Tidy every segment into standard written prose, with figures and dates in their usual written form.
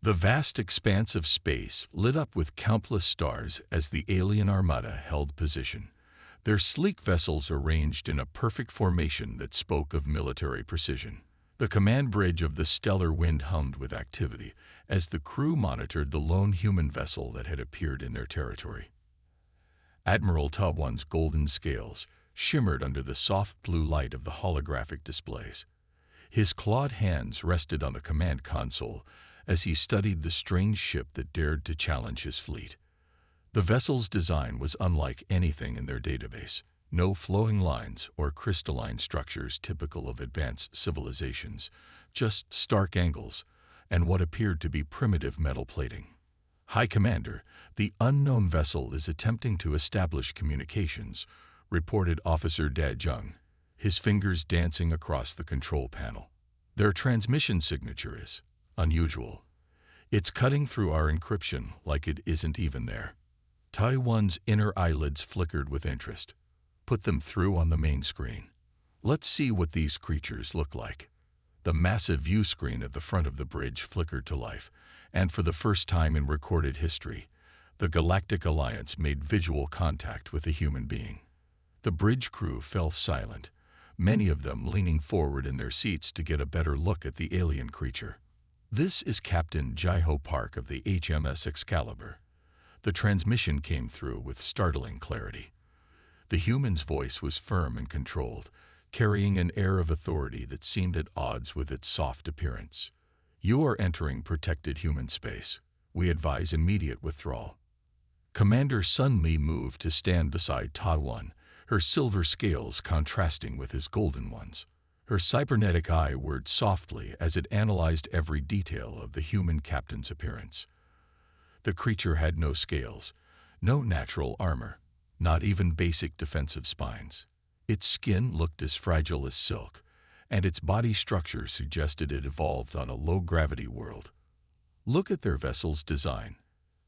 The vast expanse of space lit up with countless stars as the alien armada held position, their sleek vessels arranged in a perfect formation that spoke of military precision. The command bridge of the stellar wind hummed with activity as the crew monitored the lone human vessel that had appeared in their territory. Admiral Tubwan's golden scales shimmered under the soft blue light of the holographic displays. His clawed hands rested on the command console as he studied the strange ship that dared to challenge his fleet. The vessel's design was unlike anything in their database. No flowing lines or crystalline structures typical of advanced civilizations, just stark angles and what appeared to be primitive metal plating. High Commander, the unknown vessel is attempting to establish communications, reported Officer Da Jung, his fingers dancing across the control panel. Their transmission signature is unusual. It's cutting through our encryption like it isn't even there. Taiwan's inner eyelids flickered with interest. Put them through on the main screen. Let's see what these creatures look like. The massive view screen at the front of the bridge flickered to life, and for the first time in recorded history, the Galactic Alliance made visual contact with a human being. The bridge crew fell silent, many of them leaning forward in their seats to get a better look at the alien creature. This is Captain Jaiho Park of the HMS Excalibur. The transmission came through with startling clarity. The human's voice was firm and controlled, carrying an air of authority that seemed at odds with its soft appearance. You are entering protected human space. We advise immediate withdrawal. Commander Sun Mi moved to stand beside Taiwan, her silver scales contrasting with his golden ones. Her cybernetic eye whirred softly as it analyzed every detail of the human captain's appearance. The creature had no scales, no natural armor, not even basic defensive spines. Its skin looked as fragile as silk, and its body structure suggested it evolved on a low-gravity world. Look at their vessel's design,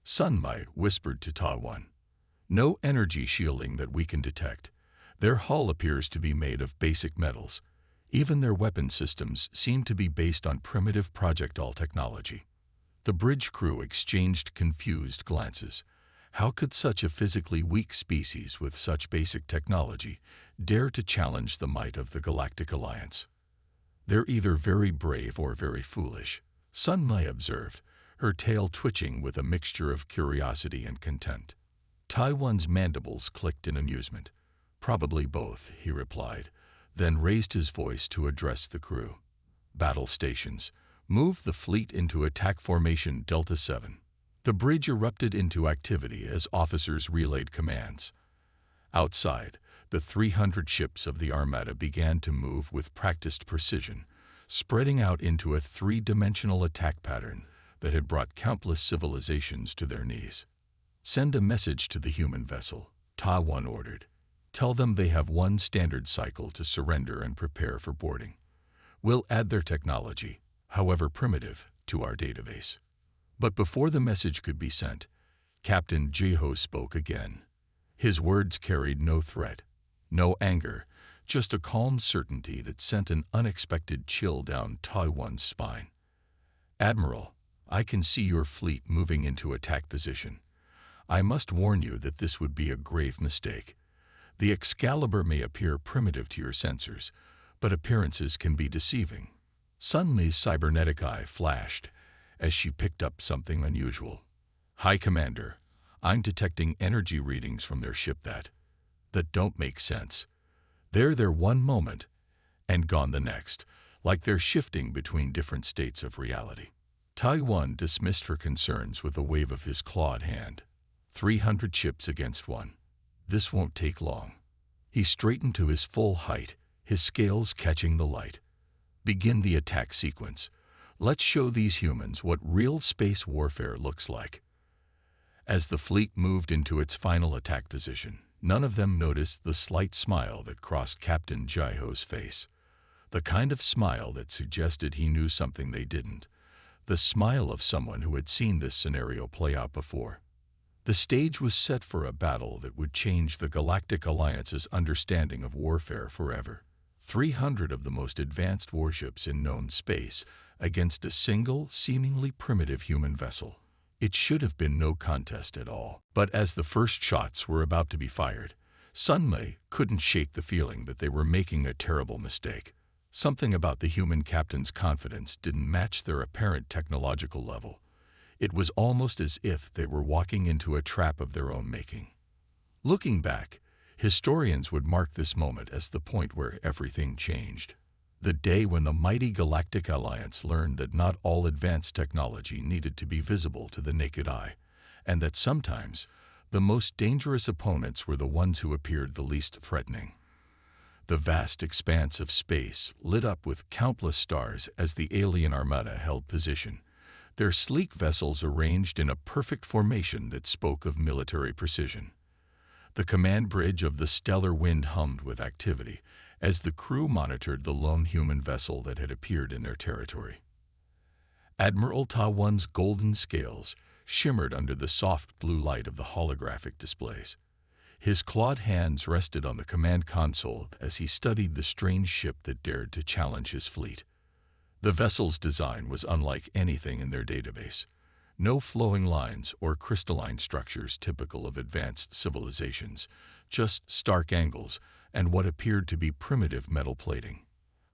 Sun Mi whispered to Taiwan. No energy shielding that we can detect. Their hull appears to be made of basic metals. Even their weapon systems seem to be based on primitive projectile technology. The bridge crew exchanged confused glances. How could such a physically weak species with such basic technology dare to challenge the might of the Galactic Alliance? They're either very brave or very foolish, Sun Mi observed, her tail twitching with a mixture of curiosity and contempt. Taiwan's mandibles clicked in amusement. Probably both, he replied, then raised his voice to address the crew. Battle stations. Move the fleet into attack formation Delta 7. The bridge erupted into activity as officers relayed commands. Outside, the 300 ships of the Armada began to move with practiced precision, spreading out into a three-dimensional attack pattern that had brought countless civilizations to their knees. Send a message to the human vessel, Taiwan ordered. Tell them they have one standard cycle to surrender and prepare for boarding. We'll add their technology, however primitive, to our database. But before the message could be sent, Captain Jaiho spoke again. His words carried no threat, no anger, just a calm certainty that sent an unexpected chill down Taiwan's spine. Admiral, I can see your fleet moving into attack position. I must warn you that this would be a grave mistake. The Excalibur may appear primitive to your sensors, but appearances can be deceiving. Sun Mi's cybernetic eye flashed as she picked up something unusual. High Commander, I'm detecting energy readings from their ship that don't make sense. They're there one moment and gone the next, like they're shifting between different states of reality. Taiwan dismissed her concerns with a wave of his clawed hand. 300 ships against one. This won't take long. He straightened to his full height, his scales catching the light. Begin the attack sequence. Let's show these humans what real space warfare looks like. As the fleet moved into its final attack position, none of them noticed the slight smile that crossed Captain Jaiho's face. The kind of smile that suggested he knew something they didn't. The smile of someone who had seen this scenario play out before. The stage was set for a battle that would change the Galactic Alliance's understanding of warfare forever. 300 of the most advanced warships in known space against a single, seemingly primitive human vessel. It should have been no contest at all. But as the first shots were about to be fired, Sunmei couldn't shake the feeling that they were making a terrible mistake. Something about the human captain's confidence didn't match their apparent technological level. It was almost as if they were walking into a trap of their own making. Looking back, historians would mark this moment as the point where everything changed. The day when the mighty Galactic Alliance learned that not all advanced technology needed to be visible to the naked eye, and that sometimes the most dangerous opponents were the ones who appeared the least threatening. The vast expanse of space lit up with countless stars as the alien Armada held position, their sleek vessels arranged in a perfect formation that spoke of military precision. The command bridge of the stellar wind hummed with activity as the crew monitored the lone human vessel that had appeared in their territory. Admiral Ta-One's golden scales shimmered under the soft blue light of the holographic displays. His clawed hands rested on the command console as he studied the strange ship that dared to challenge his fleet. The vessel's design was unlike anything in their database. No flowing lines or crystalline structures typical of advanced civilizations, just stark angles and what appeared to be primitive metal plating.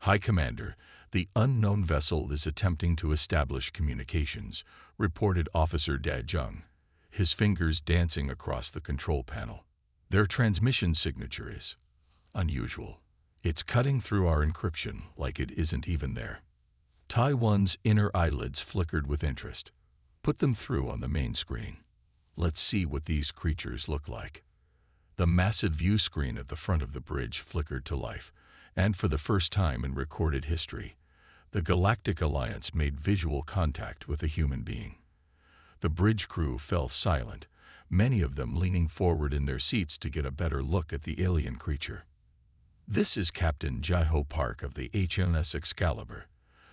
High Commander, the unknown vessel is attempting to establish communications, reported Officer Da Jung, his fingers dancing across the control panel. Their transmission signature is unusual. It's cutting through our encryption like it isn't even there. Tai-One's inner eyelids flickered with interest. Put them through on the main screen. Let's see what these creatures look like. The massive view screen at the front of the bridge flickered to life, and for the first time in recorded history, the Galactic Alliance made visual contact with a human being. The bridge crew fell silent, many of them leaning forward in their seats to get a better look at the alien creature. This is Captain Jaiho Park of the HMS Excalibur.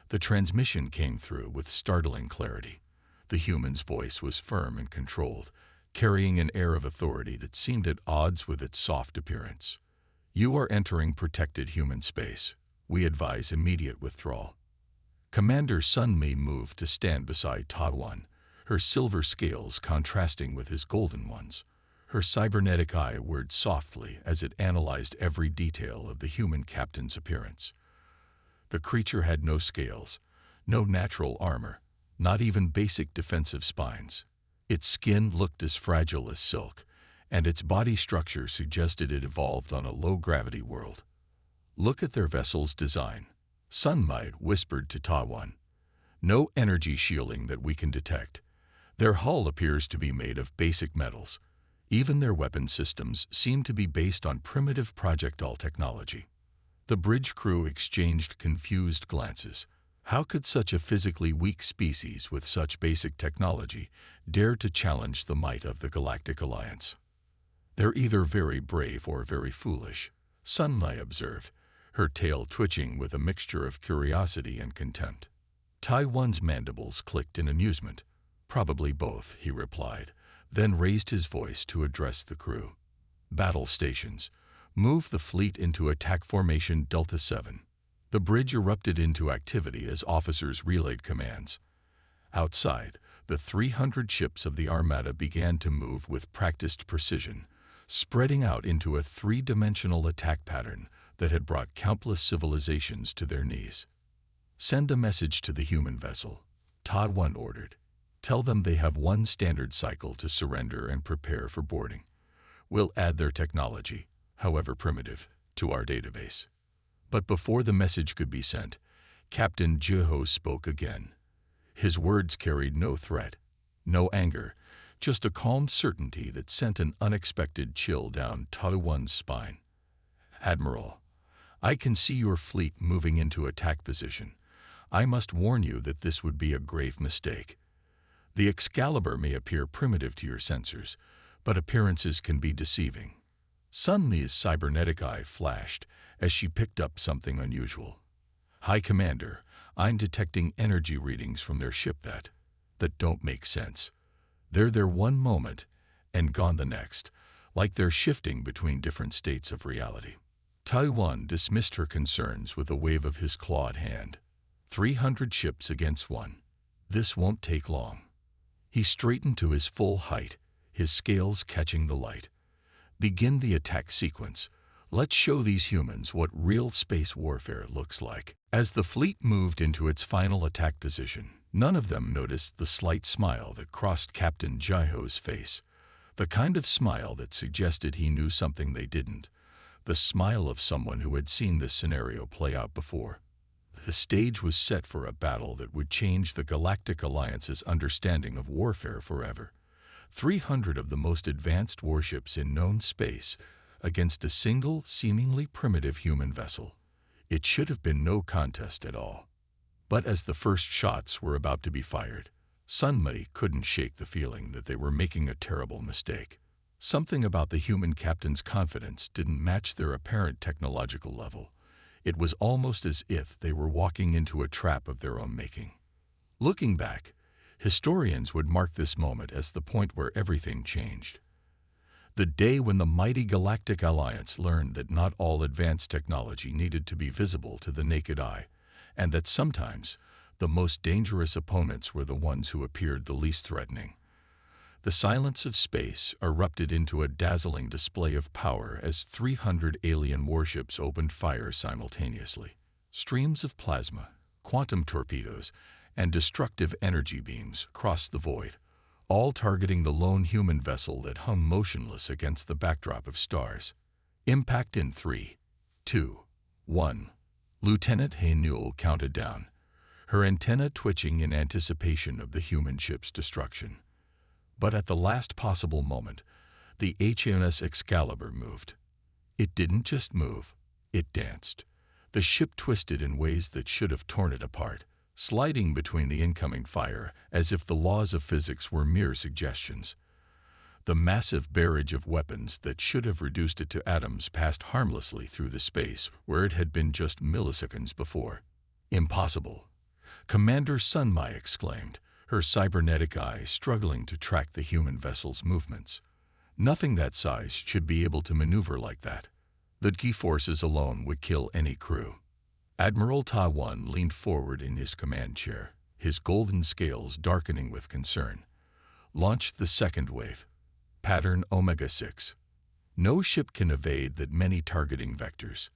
The transmission came through with startling clarity. The human's voice was firm and controlled, carrying an air of authority that seemed at odds with its soft appearance. You are entering protected human space. We advise immediate withdrawal. Commander Sunmi moved to stand beside Ta-One, her silver scales contrasting with his golden ones. Her cybernetic eye whirred softly as it analyzed every detail of the human captain's appearance. The creature had no scales, no natural armor, not even basic defensive spines. Its skin looked as fragile as silk, and its body structure suggested it evolved on a low-gravity world. Look at their vessel's design, Sunmai whispered to Ta-One. No energy shielding that we can detect. Their hull appears to be made of basic metals. Even their weapon systems seem to be based on primitive projectile technology. The bridge crew exchanged confused glances. How could such a physically weak species with such basic technology dare to challenge the might of the Galactic Alliance? They're either very brave or very foolish, Sunmai observed, her tail twitching with a mixture of curiosity and contempt. Tai-One's mandibles clicked in amusement. Probably both, he replied, then raised his voice to address the crew. Battle stations. Move the fleet into attack formation Delta 7. The bridge erupted into activity as officers relayed commands. Outside, the 300 ships of the Armada began to move with practiced precision, spreading out into a three-dimensional attack pattern that had brought countless civilizations to their knees. Send a message to the human vessel, Ta-One ordered. Tell them they have one standard cycle to surrender and prepare for boarding. We'll add their technology, however primitive, to our database. But before the message could be sent, Captain Jiho spoke again. His words carried no threat, no anger, just a calm certainty that sent an unexpected chill down Ta-One's spine. Admiral, I can see your fleet moving into attack position. I must warn you that this would be a grave mistake. The Excalibur may appear primitive to your sensors, but appearances can be deceiving. Sunmi's cybernetic eye flashed as she picked up something unusual. High Commander, I'm detecting energy readings from their ship that don't make sense. They're there one moment and gone the next, like they're shifting between different states of reality. Tai-One dismissed her concerns with a wave of his clawed hand. 300 ships against one. This won't take long. He straightened to his full height, his scales catching the light. Begin the attack sequence. Let's show these humans what real space warfare looks like. As the fleet moved into its final attack position, none of them noticed the slight smile that crossed Captain Jaiho's face. The kind of smile that suggested he knew something they didn't. The smile of someone who had seen this scenario play out before. The stage was set for a battle that would change the Galactic Alliance's understanding of warfare forever. 300 of the most advanced warships in known space against a single, seemingly primitive human vessel. It should have been no contest at all. But as the first shots were about to be fired, Sunmuddy couldn't shake the feeling that they were making a terrible mistake. Something about the human captain's confidence didn't match their apparent technological level. It was almost as if they were walking into a trap of their own making. Looking back, historians would mark this moment as the point where everything changed. The day when the mighty Galactic Alliance learned that not all advanced technology needed to be visible to the naked eye, and that sometimes the most dangerous opponents were the ones who appeared the least threatening. The silence of space erupted into a dazzling display of power as 300 alien warships opened fire simultaneously. Streams of plasma, quantum torpedoes, and destructive energy beams crossed the void, all targeting the lone human vessel that hung motionless against the backdrop of stars. Impact in 3, 2, 1. Lieutenant Haynewell counted down, her antenna twitching in anticipation of the human ship's destruction. But at the last possible moment, the HMS Excalibur moved. It didn't just move, it danced. The ship twisted in ways that should have torn it apart, sliding between the incoming fire as if the laws of physics were mere suggestions. The massive barrage of weapons that should have reduced it to atoms passed harmlessly through the space where it had been just milliseconds before. Impossible, Commander Sunmai exclaimed, her cybernetic eye struggling to track the human vessel's movements. Nothing that size should be able to maneuver like that. The key forces alone would kill any crew. Admiral Ta-1 leaned forward in his command chair, his golden scales darkening with concern. Launched the second wave. Pattern Omega-6. No ship can evade that many targeting vectors.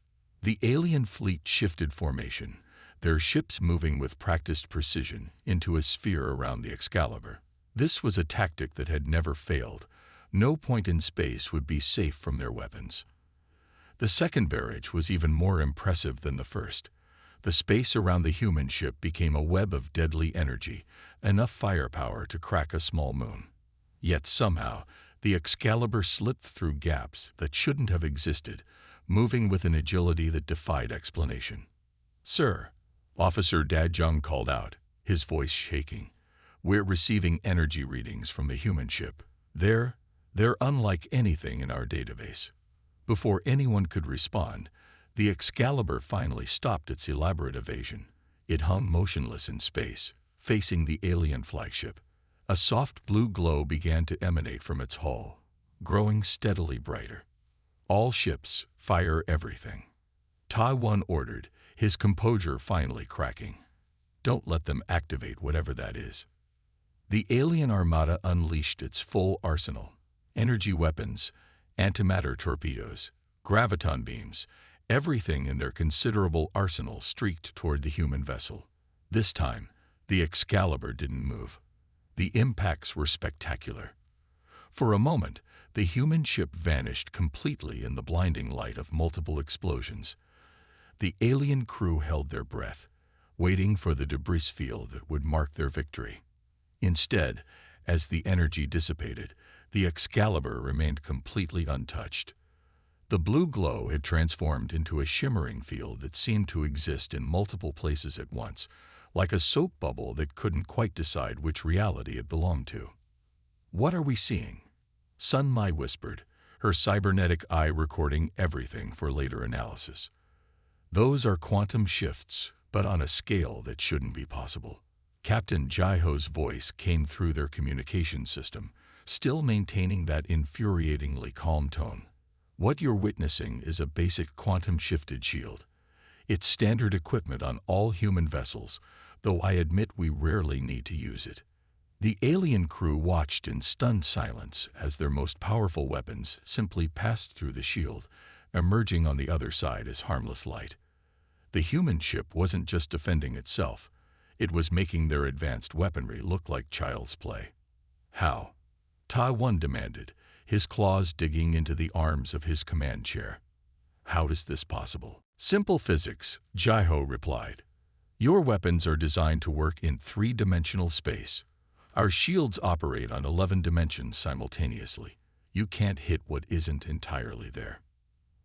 The alien fleet shifted formation, their ships moving with practiced precision into a sphere around the Excalibur. This was a tactic that had never failed. No point in space would be safe from their weapons. The second barrage was even more impressive than the first. The space around the human ship became a web of deadly energy, enough firepower to crack a small moon. Yet somehow, the Excalibur slipped through gaps that shouldn't have existed, moving with an agility that defied explanation. "Sir," Officer Dajung called out, his voice shaking, "we're receiving energy readings from the human ship. They're unlike anything in our database." Before anyone could respond, the Excalibur finally stopped its elaborate evasion. It hung motionless in space, facing the alien flagship. A soft blue glow began to emanate from its hull, growing steadily brighter. "All ships, fire everything," Ta-1 ordered, his composure finally cracking. "Don't let them activate whatever that is." The alien armada unleashed its full arsenal. Energy weapons, antimatter torpedoes, graviton beams, everything in their considerable arsenal streaked toward the human vessel. This time, the Excalibur didn't move. The impacts were spectacular. For a moment, the human ship vanished completely in the blinding light of multiple explosions. The alien crew held their breath, waiting for the debris field that would mark their victory. Instead, as the energy dissipated, the Excalibur remained completely untouched. The blue glow had transformed into a shimmering field that seemed to exist in multiple places at once, like a soap bubble that couldn't quite decide which reality it belonged to. "What are we seeing?" Sunmai whispered, her cybernetic eye recording everything for later analysis. "Those are quantum shifts, but on a scale that shouldn't be possible." Captain Jaiho's voice came through their communication system, still maintaining that infuriatingly calm tone. "What you're witnessing is a basic quantum-shifted shield. It's standard equipment on all human vessels, though I admit we rarely need to use it." The alien crew watched in stunned silence as their most powerful weapons simply passed through the shield, emerging on the other side as harmless light. The human ship wasn't just defending itself, it was making their advanced weaponry look like child's play. "How?" Ta-1 demanded, his claws digging into the arms of his command chair. "How is this possible?" "Simple physics," Jaiho replied. "Your weapons are designed to work in three-dimensional space. Our shields operate on 11 dimensions simultaneously. You can't hit what isn't entirely there."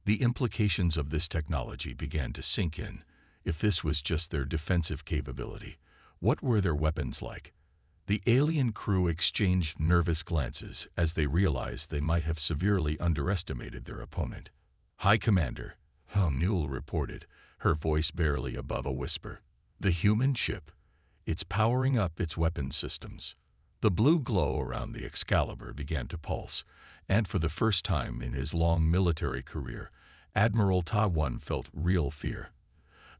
The implications of this technology began to sink in. If this was just their defensive capability, what were their weapons like? The alien crew exchanged nervous glances as they realized they might have severely underestimated their opponent. "High Commander," Newell reported, her voice barely above a whisper. "The human ship. It's powering up its weapons systems." The blue glow around the Excalibur began to pulse, and for the first time in his long military career, Admiral Ta-1 felt real fear.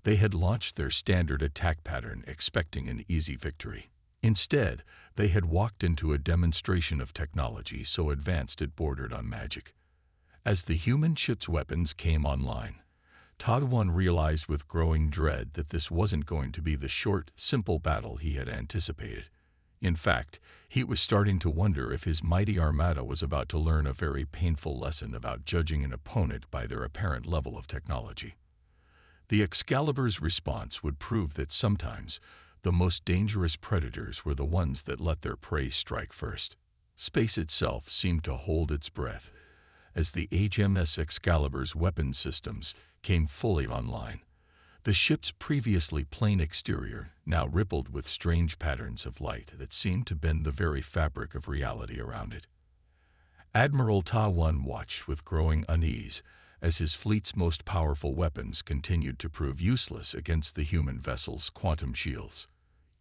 They had launched their standard attack pattern expecting an easy victory. Instead, they had walked into a demonstration of technology so advanced it bordered on magic. As the human ship's weapons came online, Ta-1 realized with growing dread that this wasn't going to be the short, simple battle he had anticipated. In fact, he was starting to wonder if his mighty Armada was about to learn a very painful lesson about judging an opponent by their apparent level of technology. The Excalibur's response would prove that sometimes the most dangerous predators were the ones that let their prey strike first. Space itself seemed to hold its breath as the HMS Excalibur's weapon systems came fully online. The ship's previously plain exterior now rippled with strange patterns of light that seemed to bend the very fabric of reality around it. Admiral Ta-1 watched with growing unease as his fleet's most powerful weapons continued to prove useless against the human vessel's quantum shields.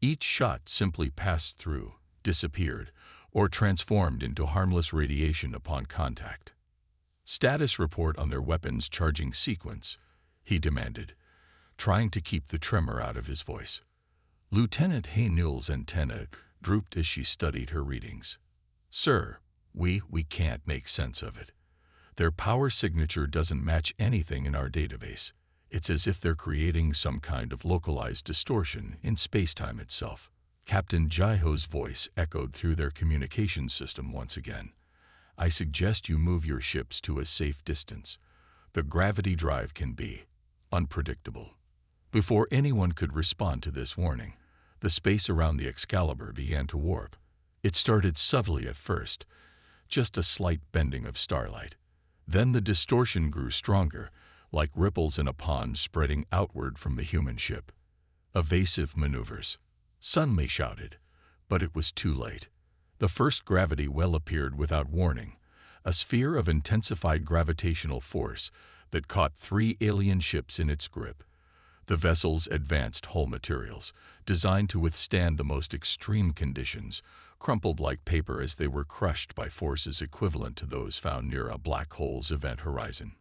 Each shot simply passed through, disappeared, or transformed into harmless radiation upon contact. "Status report on their weapons charging sequence," he demanded, trying to keep the tremor out of his voice. Lieutenant Hay-Newell's antenna drooped as she studied her readings. "Sir, we can't make sense of it. Their power signature doesn't match anything in our database. It's as if they're creating some kind of localized distortion in spacetime itself." Captain Jaiho's voice echoed through their communication system once again. "I suggest you move your ships to a safe distance. The gravity drive can be unpredictable." Before anyone could respond to this warning, the space around the Excalibur began to warp. It started subtly at first, just a slight bending of starlight. Then the distortion grew stronger, like ripples in a pond spreading outward from the human ship. "Evasive maneuvers," Sunmei shouted, but it was too late. The first gravity well appeared without warning, a sphere of intensified gravitational force that caught 3 alien ships in its grip. The vessel's advanced hull materials, designed to withstand the most extreme conditions, crumpled like paper as they were crushed by forces equivalent to those found near a black hole's event horizon.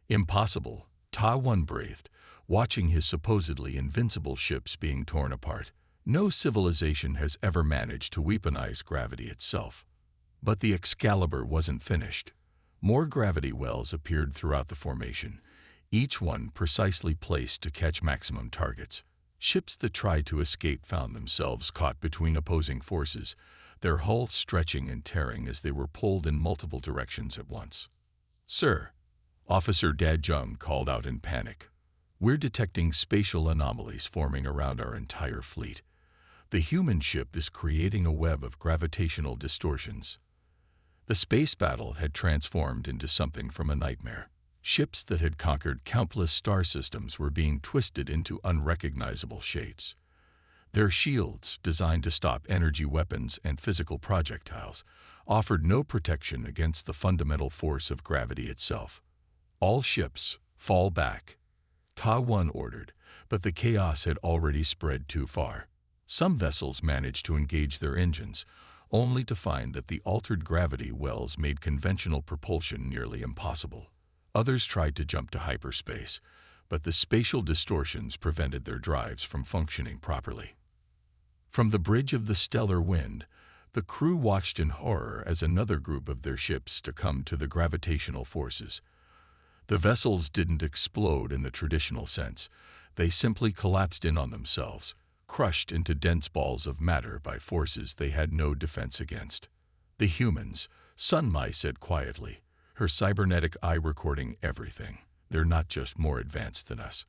"Impossible," Ta-1 breathed, watching his supposedly invincible ships being torn apart. "No civilization has ever managed to weaponize gravity itself." But the Excalibur wasn't finished. More gravity wells appeared throughout the formation, each one precisely placed to catch maximum targets. Ships that tried to escape found themselves caught between opposing forces, their hulls stretching and tearing as they were pulled in multiple directions at once. "Sir," Officer Dajung called out in panic, "we're detecting spatial anomalies forming around our entire fleet. The human ship is creating a web of gravitational distortions." The space battle had transformed into something from a nightmare. Ships that had conquered countless star systems were being twisted into unrecognizable shapes. Their shields, designed to stop energy weapons and physical projectiles, offered no protection against the fundamental force of gravity itself. "All ships, fall back," Ta-1 ordered, but the chaos had already spread too far. Some vessels managed to engage their engines, only to find that the altered gravity wells made conventional propulsion nearly impossible. Others tried to jump to hyperspace, but the spatial distortions prevented their drives from functioning properly. From the bridge of the stellar wind, the crew watched in horror as another group of their ships succumbed to the gravitational forces. The vessels didn't explode in the traditional sense. They simply collapsed in on themselves, crushed into dense balls of matter by forces they had no defense against. The humans, Sunmai said quietly, her cybernetic eye recording everything. They're not just more advanced than us.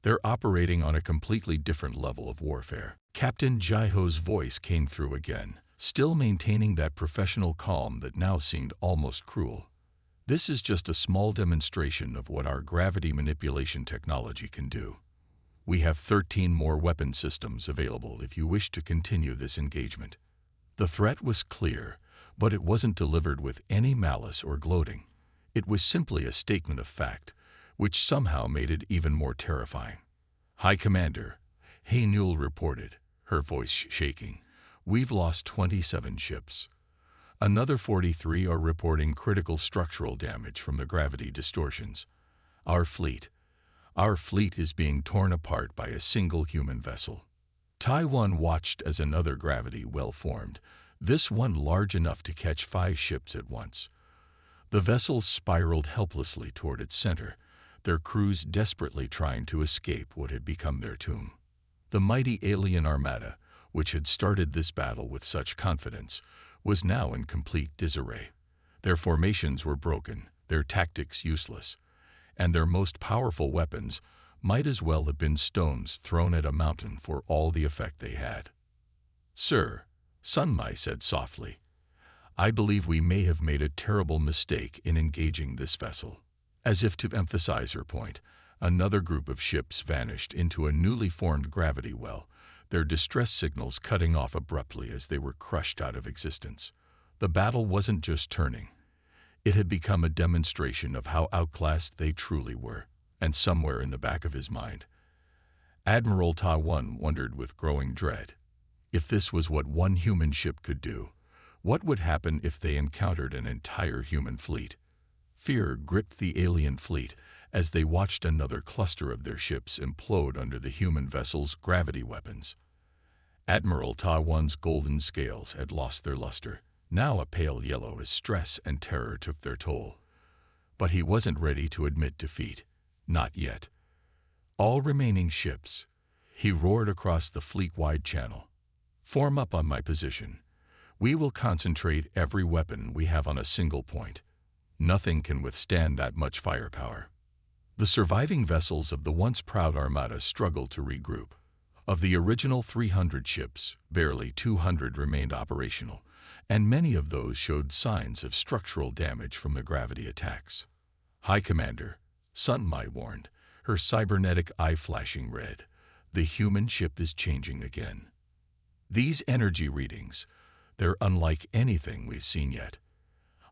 They're operating on a completely different level of warfare. Captain Jaiho's voice came through again, still maintaining that professional calm that now seemed almost cruel. This is just a small demonstration of what our gravity manipulation technology can do. We have 13 more weapon systems available if you wish to continue this engagement. The threat was clear, but it wasn't delivered with any malice or gloating. It was simply a statement of fact, which somehow made it even more terrifying. High Commander, Haynul reported, her voice shaking. We've lost 27 ships. Another 43 are reporting critical structural damage from the gravity distortions. Our fleet is being torn apart by a single human vessel. Taiwan watched as another gravity well formed, this one large enough to catch 5 ships at once. The vessels spiraled helplessly toward its center, their crews desperately trying to escape what had become their tomb. The mighty alien armada, which had started this battle with such confidence, was now in complete disarray. Their formations were broken, their tactics useless, and their most powerful weapons might as well have been stones thrown at a mountain for all the effect they had. Sir, Sunmai said softly, I believe we may have made a terrible mistake in engaging this vessel. As if to emphasize her point, another group of ships vanished into a newly formed gravity well, their distress signals cutting off abruptly as they were crushed out of existence. The battle wasn't just turning. It had become a demonstration of how outclassed they truly were, and somewhere in the back of his mind, Admiral Taiwan wondered with growing dread. If this was what one human ship could do, what would happen if they encountered an entire human fleet? Fear gripped the alien fleet as they watched another cluster of their ships implode under the human vessel's gravity weapons. Admiral Taiwan's golden scales had lost their luster, now a pale yellow as stress and terror took their toll. But he wasn't ready to admit defeat. Not yet. All remaining ships, he roared across the fleet-wide channel. Form up on my position. We will concentrate every weapon we have on a single point. Nothing can withstand that much firepower. The surviving vessels of the once proud Armada struggled to regroup. Of the original 300 ships, barely 200 remained operational, and many of those showed signs of structural damage from the gravity attacks. High Commander, Sunmai warned, her cybernetic eye flashing red. The human ship is changing again. These energy readings, they're unlike anything we've seen yet.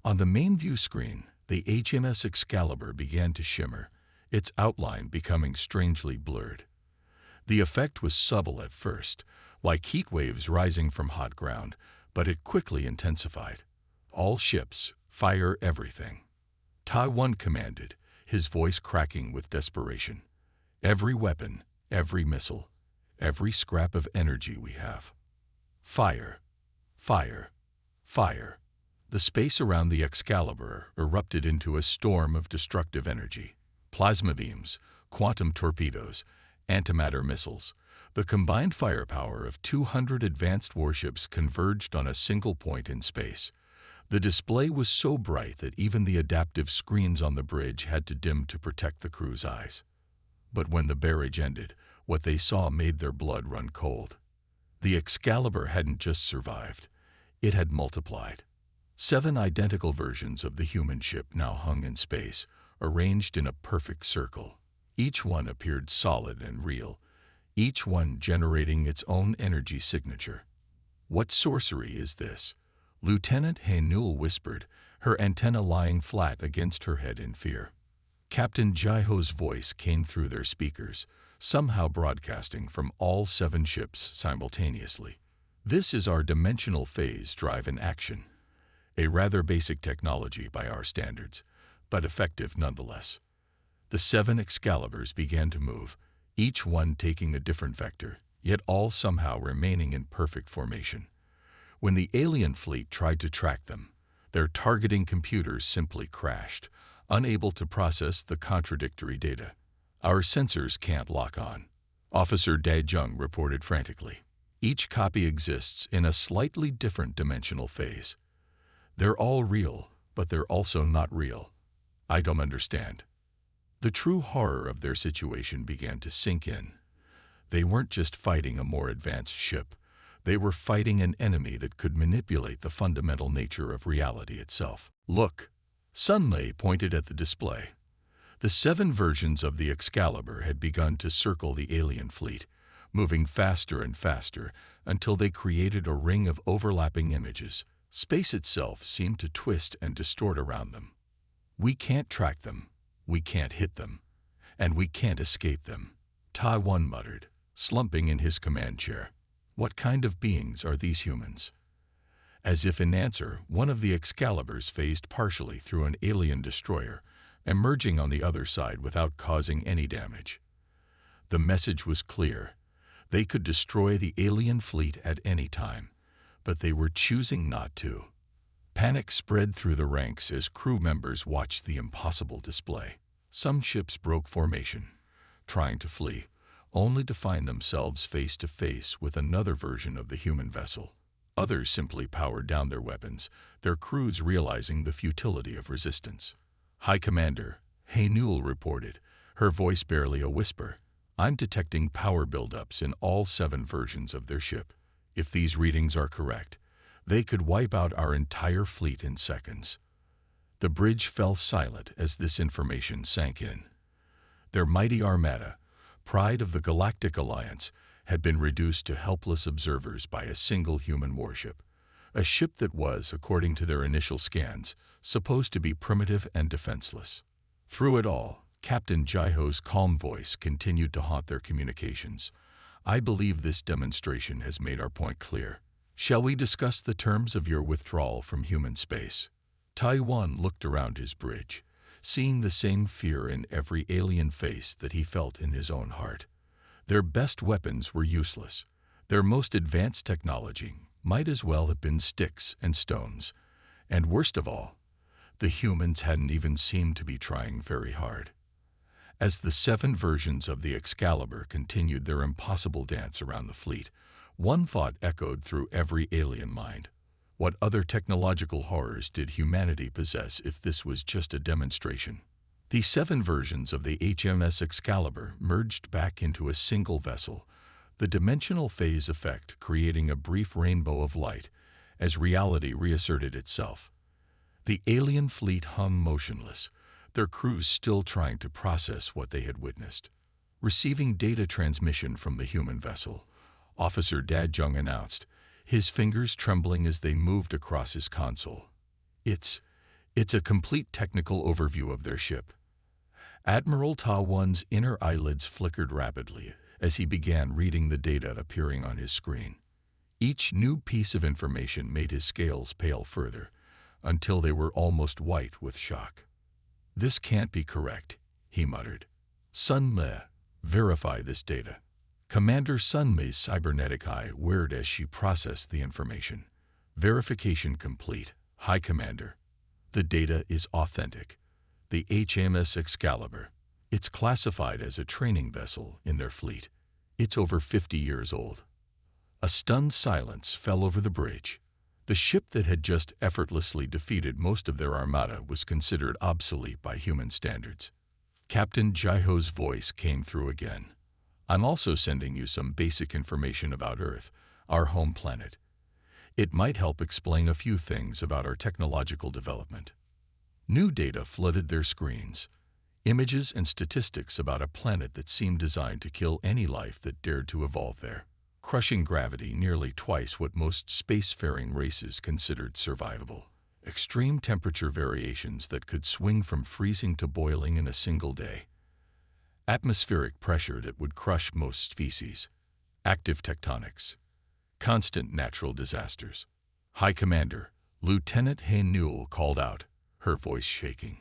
On the main view screen, the HMS Excalibur began to shimmer, its outline becoming strangely blurred. The effect was subtle at first, like heat waves rising from hot ground, but it quickly intensified. All ships, fire everything. Taiwan commanded, his voice cracking with desperation. Every weapon, every missile, every scrap of energy we have. Fire, fire, fire. The space around the Excalibur erupted into a storm of destructive energy. Plasma beams, quantum torpedoes, antimatter missiles. The combined firepower of 200 advanced warships converged on a single point in space. The display was so bright that even the adaptive screens on the bridge had to dim to protect the crew's eyes. But when the barrage ended, what they saw made their blood run cold. The Excalibur hadn't just survived. It had multiplied. 7 identical versions of the human ship now hung in space, arranged in a perfect circle. Each one appeared solid and real, each one generating its own energy signature. What sorcery is this? Lieutenant Haynul whispered, her antenna lying flat against her head in fear. Captain Jaiho's voice came through their speakers, somehow broadcasting from all 7 ships simultaneously. This is our dimensional phase drive in action. A rather basic technology by our standards, but effective nonetheless. The 7 Excaliburs began to move, each one taking a different vector, yet all somehow remaining in perfect formation. When the alien fleet tried to track them, their targeting computers simply crashed, unable to process the contradictory data. "Our sensors can't lock on," Officer Daejung reported frantically. "Each copy exists in a slightly different dimensional phase. They're all real, but they're also not real. I don't understand." The true horror of their situation began to sink in. They weren't just fighting a more advanced ship. They were fighting an enemy that could manipulate the fundamental nature of reality itself. "Look," Sunlei pointed at the display. The 7 versions of the Excalibur had begun to circle the alien fleet, moving faster and faster until they created a ring of overlapping images. Space itself seemed to twist and distort around them. "We can't track them, we can't hit them, and we can't escape them," Tai-1 muttered, slumping in his command chair. "What kind of beings are these humans?" As if in answer, one of the Excaliburs phased partially through an alien destroyer, emerging on the other side without causing any damage. The message was clear. They could destroy the alien fleet at any time, but they were choosing not to. Panic spread through the ranks as crew members watched the impossible display. Some ships broke formation, trying to flee, only to find themselves face to face with another version of the human vessel. Others simply powered down their weapons, their crews realizing the futility of resistance. "High Commander," Hae-Newell reported, her voice barely a whisper, "I'm detecting power buildups in all 7 versions of their ship. If these readings are correct, they could wipe out our entire fleet in seconds." The bridge fell silent as this information sank in. Their mighty Armada, pride of the Galactic Alliance, had been reduced to helpless observers by a single human warship. A ship that was, according to their initial scans, supposed to be primitive and defenseless. Through it all, Captain Jaiho's calm voice continued to haunt their communications. "I believe this demonstration has made our point clear. Shall we discuss the terms of your withdrawal from human space?" Tai-1 looked around his bridge, seeing the same fear in every alien face that he felt in his own heart. Their best weapons were useless. Their most advanced technology might as well have been sticks and stones. And worst of all, the humans hadn't even seemed to be trying very hard. As the 7 versions of the Excalibur continued their impossible dance around the fleet, one thought echoed through every alien mind. What other technological horrors did humanity possess if this was just a demonstration? The 7 versions of the HMS Excalibur merged back into a single vessel, the dimensional phase effect creating a brief rainbow of light as reality reasserted itself. The alien fleet hung motionless, their crews still trying to process what they had witnessed. Receiving data transmission from the human vessel, Officer Daejung announced, his fingers trembling as they moved across his console. It's a complete technical overview of their ship." Admiral Ta-1's inner eyelids flickered rapidly as he began reading the data appearing on his screen. Each new piece of information made his scales pale further, until they were almost white with shock. "This can't be correct," he muttered. "Sunmei, verify this data." Commander Sunmei's cybernetic eye whirred as she processed the information. "Verification complete, High Commander. The data is authentic. The HMS Excalibur. It's classified as a training vessel in their fleet. It's over 50 years old." A stunned silence fell over the bridge. The ship that had just effortlessly defeated most of their armada was considered obsolete by human standards. Captain Jaiho's voice came through again. "I'm also sending you some basic information about Earth, our home planet. It might help explain a few things about our technological development." New data flooded their screens. Images and statistics about a planet that seemed designed to kill any life that dared to evolve there. Crushing gravity nearly twice what most spacefaring races considered survivable. Extreme temperature variations that could swing from freezing to boiling in a single day. Atmospheric pressure that would crush most species. Active tectonics. Constant natural disasters. "High Commander," Lieutenant Hae-Newell called out, her voice shaking.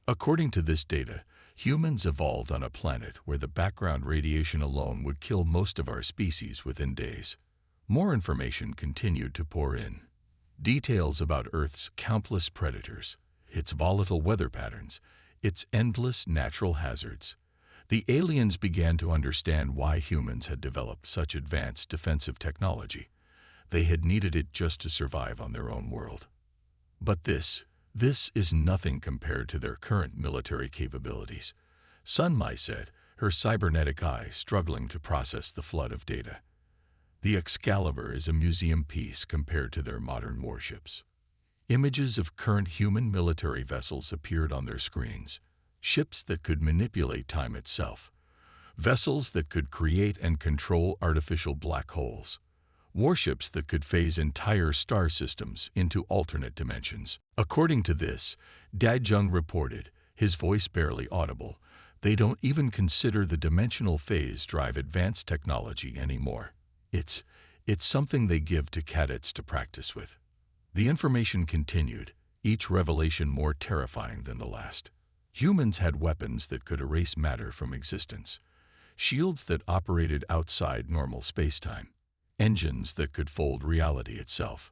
"According to this data, Humans evolved on a planet where the background radiation alone would kill most of our species within days. More information continued to pour in. Details about Earth's countless predators, its volatile weather patterns, its endless natural hazards. The aliens began to understand why humans had developed such advanced defensive technology. They had needed it just to survive on their own world. But this is nothing compared to their current military capabilities, Sun Mai said, her cybernetic eye struggling to process the flood of data. The Excalibur is a museum piece compared to their modern warships. Images of current human military vessels appeared on their screens, ships that could manipulate time itself, vessels that could create and control artificial black holes, warships that could phase entire star systems into alternate dimensions. According to this, Dajung reported, his voice barely audible, they don't even consider the dimensional phase drive advanced technology anymore. It's something they give to cadets to practice with. The information continued, each revelation more terrifying than the last. Humans had weapons that could erase matter from existence, shields that operated outside normal spacetime, engines that could fold reality itself.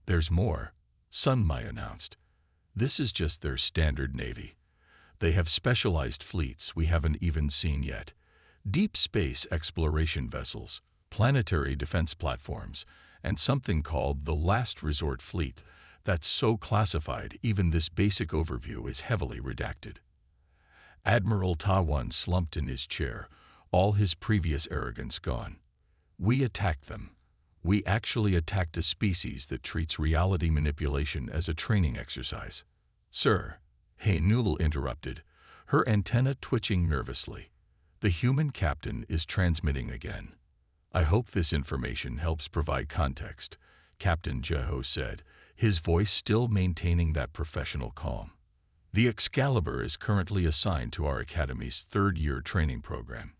There's more, Sun Mai announced. This is just their standard navy. They have specialized fleets we haven't even seen yet, deep space exploration vessels, planetary defense platforms, and something called the Last Resort Fleet that's so classified even this basic overview is heavily redacted. Admiral Tawan slumped in his chair, all his previous arrogance gone. We attacked them. We actually attacked a species that treats reality manipulation as a training exercise. Sir, Newell interrupted, her antenna twitching nervously. The human captain is transmitting again. I hope this information helps provide context, Captain Jeho said, his voice still maintaining that professional calm. The Excalibur is currently assigned to our Academy's third-year training program.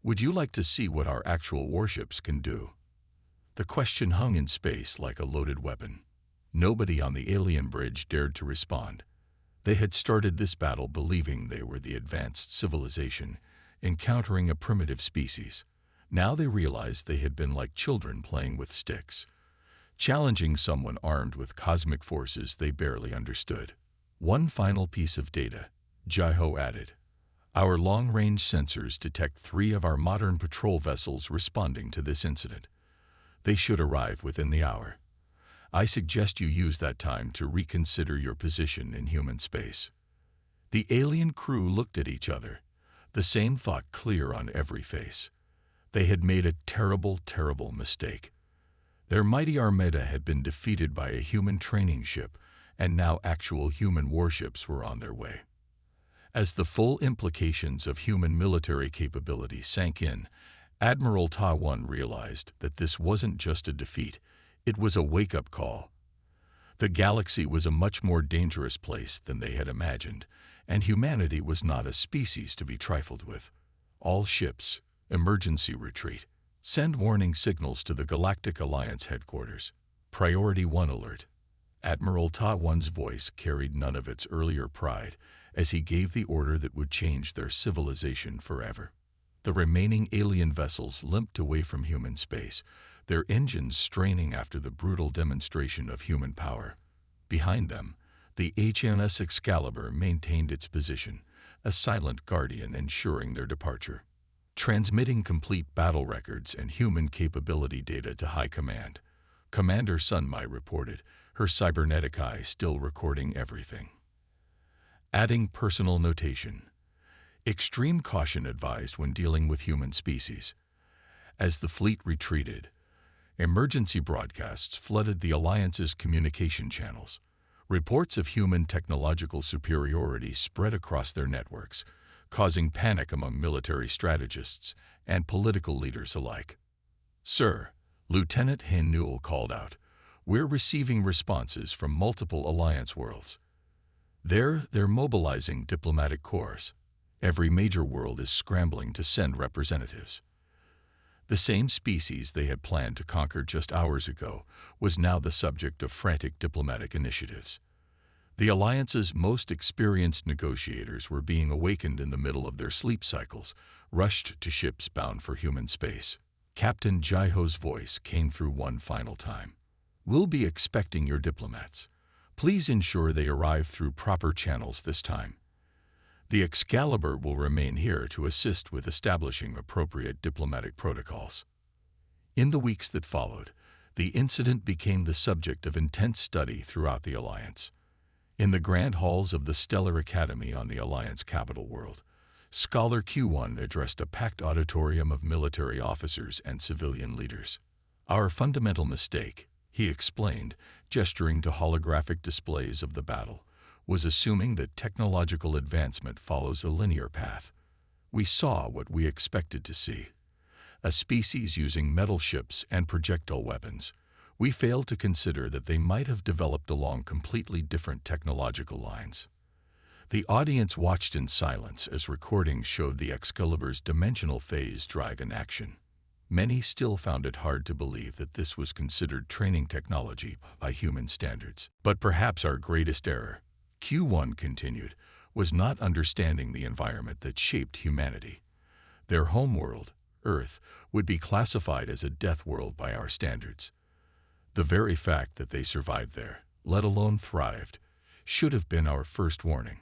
Would you like to see what our actual warships can do? The question hung in space like a loaded weapon. Nobody on the alien bridge dared to respond. They had started this battle believing they were the advanced civilization, encountering a primitive species. Now they realized they had been like children playing with sticks, challenging someone armed with cosmic forces they barely understood. One final piece of data, Jeho added. Our long-range sensors detect 3 of our modern patrol vessels responding to this incident. They should arrive within the hour. I suggest you use that time to reconsider your position in human space. The alien crew looked at each other, the same thought clear on every face. They had made a terrible, terrible mistake. Their mighty Armada had been defeated by a human training ship, and now actual human warships were on their way. As the full implications of human military capability sank in, Admiral Tawan realized that this wasn't just a defeat, it was a wake-up call. The galaxy was a much more dangerous place than they had imagined, and humanity was not a species to be trifled with. All ships, emergency retreat. Send warning signals to the Galactic Alliance headquarters. Priority 1 alert. Admiral Tawan's voice carried none of its earlier pride as he gave the order that would change their civilization forever. The remaining alien vessels limped away from human space, their engines straining after the brutal demonstration of human power. Behind them, the HMS Excalibur maintained its position, a silent guardian ensuring their departure, transmitting complete battle records and human capability data to High Command. Commander Sun Mai reported, her cybernetic eye still recording everything. Adding personal notation. Extreme caution advised when dealing with human species. As the fleet retreated, emergency broadcasts flooded the Alliance's communication channels. Reports of human technological superiority spread across their networks, causing panic among military strategists and political leaders alike. Sir, Lieutenant Newell called out, we're receiving responses from multiple Alliance worlds. They're mobilizing diplomatic corps. Every major world is scrambling to send representatives. The same species they had planned to conquer just hours ago was now the subject of frantic diplomatic initiatives. The Alliance's most experienced negotiators were being awakened in the middle of their sleep cycles, rushed to ships bound for human space. Captain Jaiho's voice came through one final time. "We'll be expecting your diplomats. Please ensure they arrive through proper channels this time. The Excalibur will remain here to assist with establishing appropriate diplomatic protocols." In the weeks that followed, the incident became the subject of intense study throughout the Alliance. In the grand halls of the Stellar Academy on the Alliance capital world, Scholar Q1 addressed a packed auditorium of military officers and civilian leaders. "Our fundamental mistake," he explained, gesturing to holographic displays of the battle, "was assuming that technological advancement follows a linear path. We saw what we expected to see: a species using metal ships and projectile weapons. We failed to consider that they might have developed along completely different technological lines." The audience watched in silence as recordings showed the Excalibur's dimensional phase drive in action. Many still found it hard to believe that this was considered training technology by human standards. "But perhaps our greatest error," Q1 continued, "was not understanding the environment that shaped humanity. Their homeworld, Earth, would be classified as a death world by our standards. The very fact that they survived there, let alone thrived, should have been our first warning."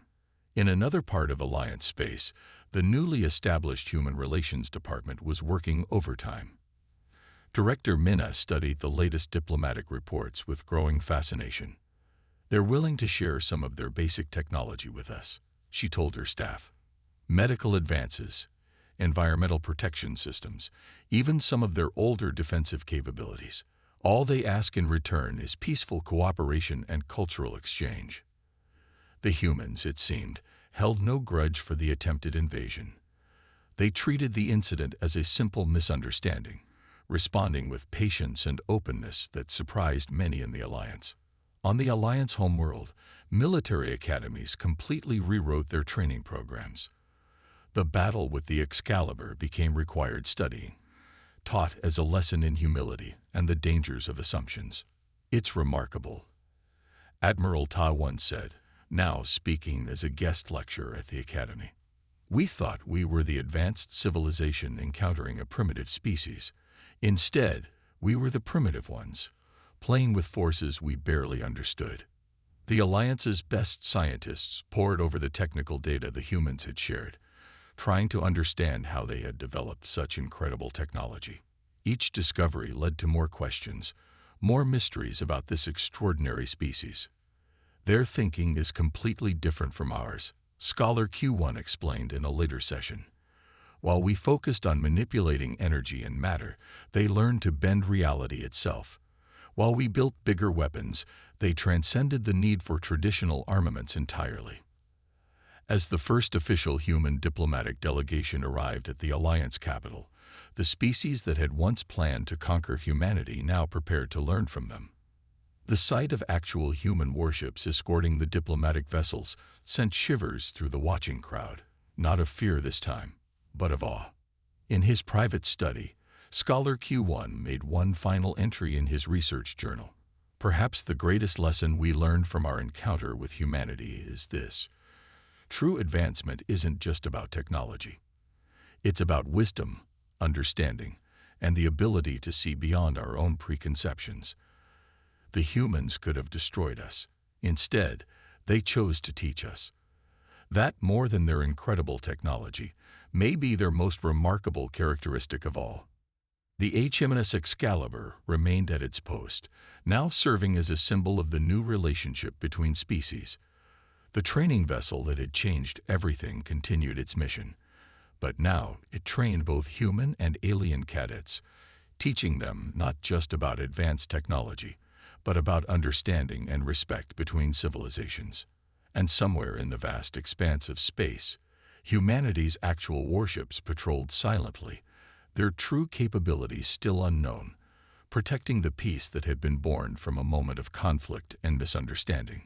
In another part of Alliance space, the newly established Human Relations Department was working overtime. Director Minna studied the latest diplomatic reports with growing fascination. "They're willing to share some of their basic technology with us," she told her staff. "Medical advances, environmental protection systems, even some of their older defensive capabilities. All they ask in return is peaceful cooperation and cultural exchange." The humans, it seemed, held no grudge for the attempted invasion. They treated the incident as a simple misunderstanding, responding with patience and openness that surprised many in the Alliance. On the Alliance homeworld, military academies completely rewrote their training programs. The battle with the Excalibur became required studying, taught as a lesson in humility and the dangers of assumptions. "It's remarkable," Admiral Ta once said, now speaking as a guest lecturer at the Academy. "We thought we were the advanced civilization encountering a primitive species. Instead, we were the primitive ones, playing with forces we barely understood." The Alliance's best scientists pored over the technical data the humans had shared, trying to understand how they had developed such incredible technology. Each discovery led to more questions, more mysteries about this extraordinary species. "Their thinking is completely different from ours," Scholar Q1 explained in a later session. "While we focused on manipulating energy and matter, they learned to bend reality itself. While we built bigger weapons, they transcended the need for traditional armaments entirely." As the first official human diplomatic delegation arrived at the Alliance capital, the species that had once planned to conquer humanity now prepared to learn from them. The sight of actual human warships escorting the diplomatic vessels sent shivers through the watching crowd, not of fear this time, but of awe. In his private study, Scholar Q1 made one final entry in his research journal. "Perhaps the greatest lesson we learned from our encounter with humanity is this: true advancement isn't just about technology. It's about wisdom, understanding, and the ability to see beyond our own preconceptions. The humans could have destroyed us. Instead, they chose to teach us. That, more than their incredible technology, may be their most remarkable characteristic of all." The HMS Excalibur remained at its post, now serving as a symbol of the new relationship between species. The training vessel that had changed everything continued its mission, but now it trained both human and alien cadets, teaching them not just about advanced technology, but about understanding and respect between civilizations. And somewhere in the vast expanse of space, humanity's actual warships patrolled silently, their true capabilities still unknown, protecting the peace that had been born from a moment of conflict and misunderstanding.